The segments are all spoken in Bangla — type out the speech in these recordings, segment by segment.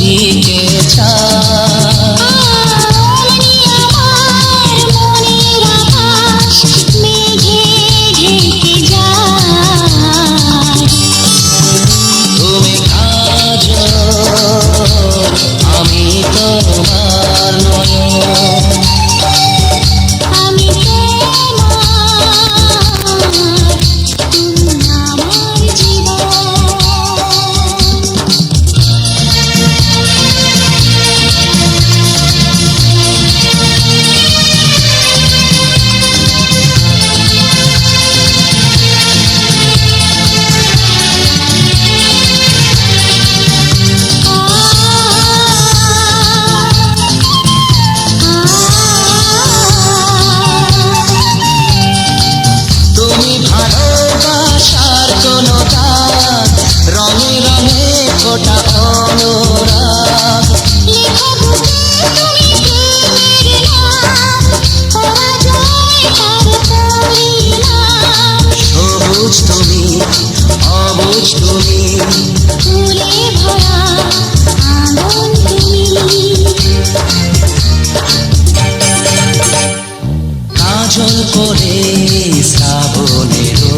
দিকে চায়। অমনি আমার মনের আকাশ মেঘে ঢেকে যায়। তুমি কাজল, আমি তোমার নয়ন। আমি তোমার, তুমি আমার জীবন। তুমি ভালোবাসার কোনো গান, রঙে রঙে ফোটা অনুরাগ। লেখা বুকে তুমি প্রেমের নাম, পরাজয় তার পরিণাম। সবুজ তুমি, অবুঝ তুমি, ফুলে ভরা আগুন তুমি। কাজল করে শ্রাবণেরও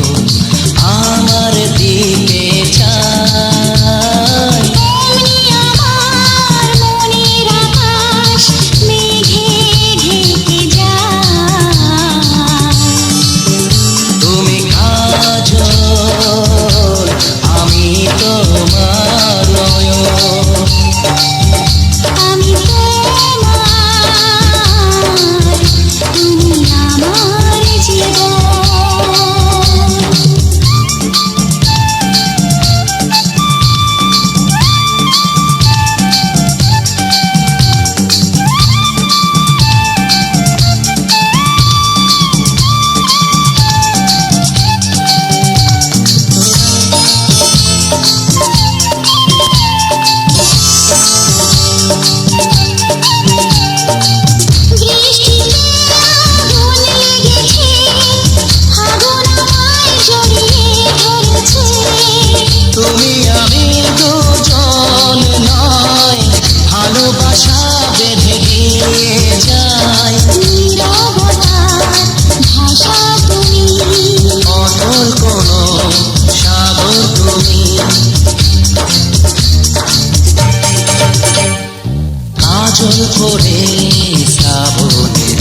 আমার দিকে চায়। অমনি আমার মনের আকাশ মেঘে ঢেকে যায়। তুমি কাজল, আমি তোমার নয়ন। আমি তোমার, তুমি আমার জীবন। বৃষ্টিতে আগুন লেগেছে, আগুন আমায় জড়িয়ে ধরেছে। তুমি আমি দুজন নয়, ভালোবাসা বেঁধে দিয়ে যায়। নীরবতার ভাষা তুমি, অটল কোনো সাগর তুমি। কাজল করে শ্রাবণে